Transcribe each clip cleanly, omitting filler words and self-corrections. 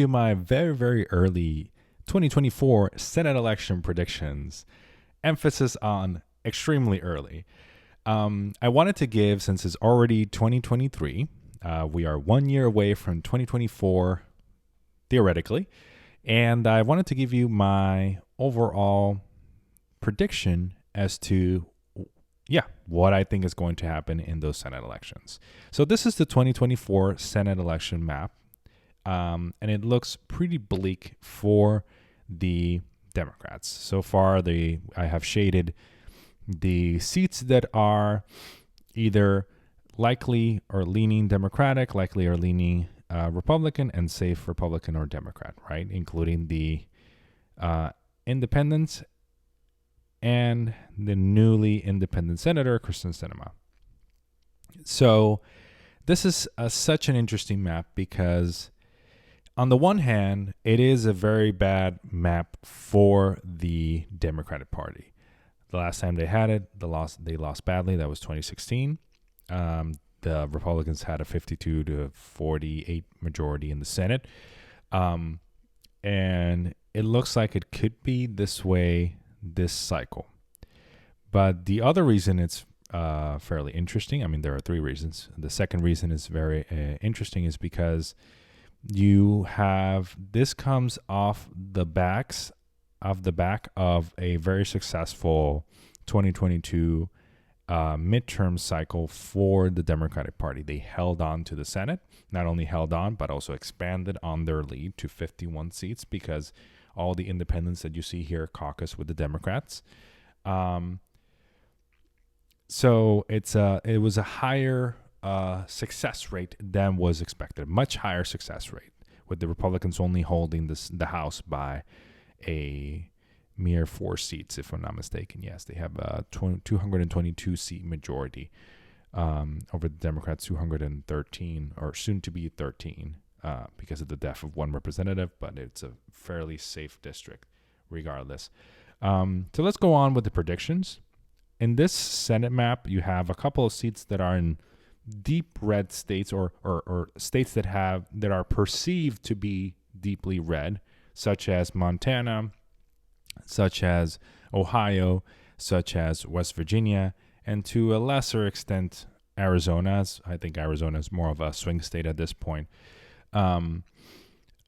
My very, very early 2024 Senate election predictions. Emphasis on extremely early. I wanted to give, since it's already 2023, we are 1 year away from 2024, theoretically, and I wanted to give you my overall prediction as to what I think is going to happen in those Senate elections. So this is the 2024 Senate election map. And it looks pretty bleak for the Democrats. So far, I have shaded the seats that are either likely or leaning Democratic, likely or leaning Republican, and safe Republican or Democrat, right? Including the independents and the newly independent Senator, Kristen Sinema. So this is such an interesting map because on the one hand, it is a very bad map for the Democratic Party. The last time they had it, they lost badly. That was 2016. The Republicans had a 52 to 48 majority in the Senate. And it looks like it could be this way this cycle. But the other reason it's fairly interesting, I mean, there are three reasons. The second reason is very interesting is because this comes off the back of a very successful 2022 midterm cycle for the Democratic Party. They held on to the Senate, not only held on, but also expanded on their lead to 51 seats because all the independents that you see here caucus with the Democrats. So it was a higher success rate than was expected, much higher success rate, with the Republicans only holding the House by a mere 4 seats, if I'm not mistaken. Yes, they have a 222 seat majority over the Democrats' 213, or soon to be 13, because of the death of one representative, but it's a fairly safe district regardless. So let's go on with the predictions. In this Senate map, you have a couple of seats that are in deep red states or states that are perceived to be deeply red, such as Montana, such as Ohio, such as West Virginia, and to a lesser extent, Arizona. I think Arizona is more of a swing state at this point.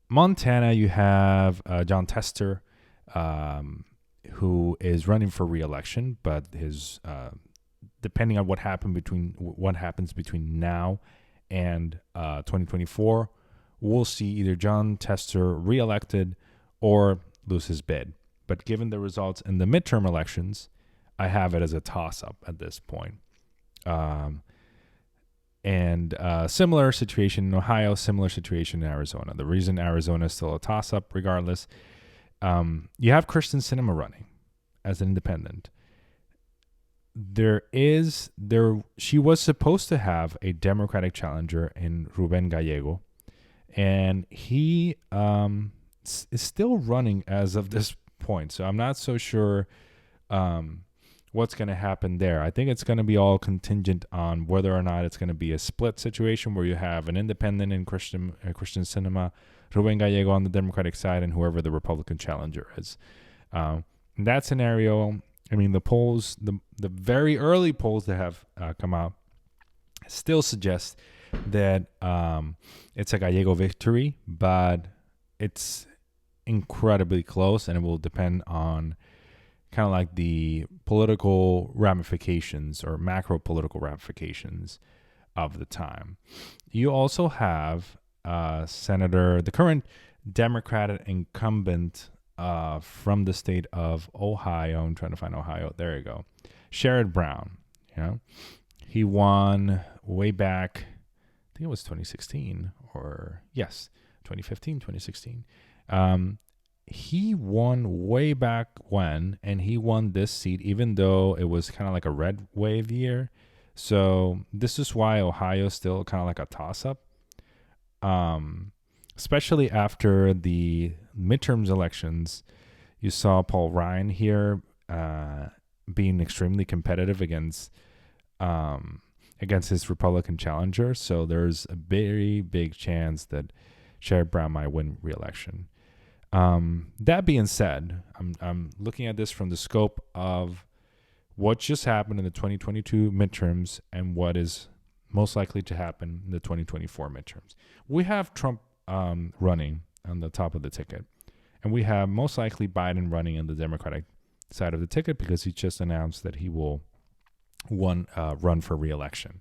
Montana, you have John Tester, who is running for re-election, but his depending on what happens between now and 2024, we'll see either John Tester re-elected or lose his bid. But given the results in the midterm elections, I have it as a toss-up at this point. And similar situation in Ohio, similar situation in Arizona. The reason Arizona is still a toss-up regardless, you have Kristen Sinema running as an independent. She was supposed to have a Democratic challenger in Ruben Gallego, and he is still running as of this point. So I'm not so sure what's going to happen there. I think it's going to be all contingent on whether or not it's going to be a split situation where you have an independent in Kristen Sinema, Ruben Gallego on the Democratic side, and whoever the Republican challenger is. In that scenario, I mean, the polls, the very early polls that have come out still suggest that it's a Gallego victory, but it's incredibly close, and it will depend on kind of like the political ramifications or macro political ramifications of the time. You also have the current Democratic incumbent from the state of Ohio. I'm trying to find Ohio. There you go. Sherrod Brown. He won way back, I think it was 2016 or yes, 2015, 2016. He won way back when, and he won this seat even though it was kind of like a red wave year. So this is why Ohio is still kind of like a toss-up. Especially after the midterms elections, you saw Paul Ryan here being extremely competitive against his Republican challenger. So there's a very big chance that Sherrod Brown might win re-election. That being said, I'm looking at this from the scope of what just happened in the 2022 midterms and what is most likely to happen in the 2024 midterms. We have Trump running on the top of the ticket, and we have most likely Biden running on the Democratic side of the ticket because he just announced that he will run for re-election.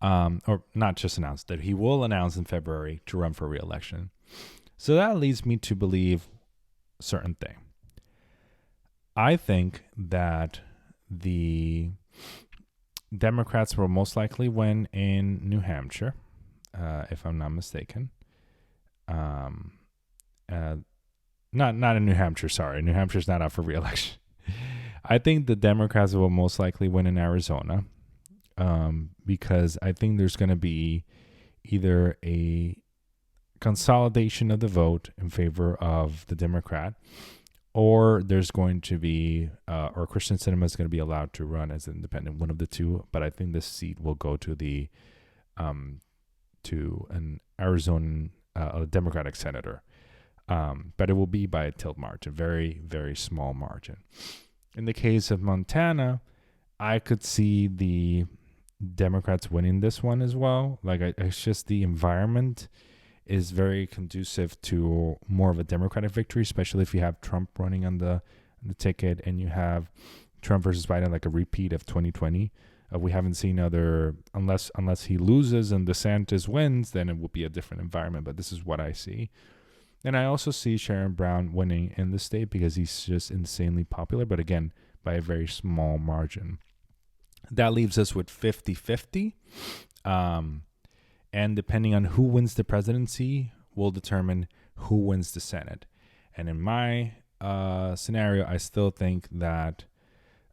Or not just announced, that he will announce in February to run for re-election. So that leads me to believe a certain thing. I think that the Democrats will most likely win in New Hampshire, if I'm not mistaken. Not in New Hampshire, sorry. New Hampshire's not up for re-election. I think the Democrats will most likely win in Arizona, because I think there's going to be either a consolidation of the vote in favor of the Democrat, or there's going to be, or Christian Sinema is going to be allowed to run as an independent, one of the two. But I think this seat will go to to an Arizona Democratic senator. But it will be by a tilt margin, very, very small margin. In the case of Montana, I could see the Democrats winning this one as well. Like, it's just the environment is very conducive to more of a Democratic victory, especially if you have Trump running on the ticket and you have Trump versus Biden, like a repeat of 2020. We haven't seen unless he loses and DeSantis wins, then it will be a different environment. But this is what I see. And I also see Sherrod Brown winning in the state because he's just insanely popular, but again, by a very small margin. That leaves us with 50-50. And depending on who wins the presidency will determine who wins the Senate. And in my scenario, I still think that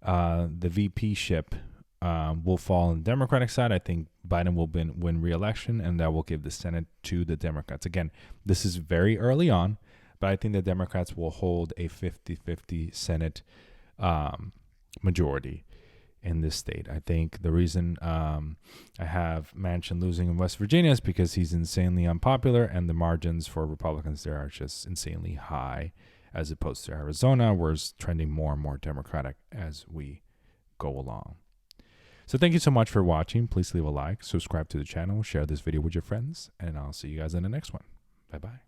the VP-ship will fall on the Democratic side. I think Biden will win re-election, and that will give the Senate to the Democrats. Again, this is very early on, but I think the Democrats will hold a 50-50 Senate majority in this state. I think the reason I have Manchin losing in West Virginia is because he's insanely unpopular, and the margins for Republicans there are just insanely high, as opposed to Arizona, where it's trending more and more Democratic as we go along. So thank you so much for watching. Please leave a like, subscribe to the channel, share this video with your friends, and I'll see you guys in the next one. Bye-bye.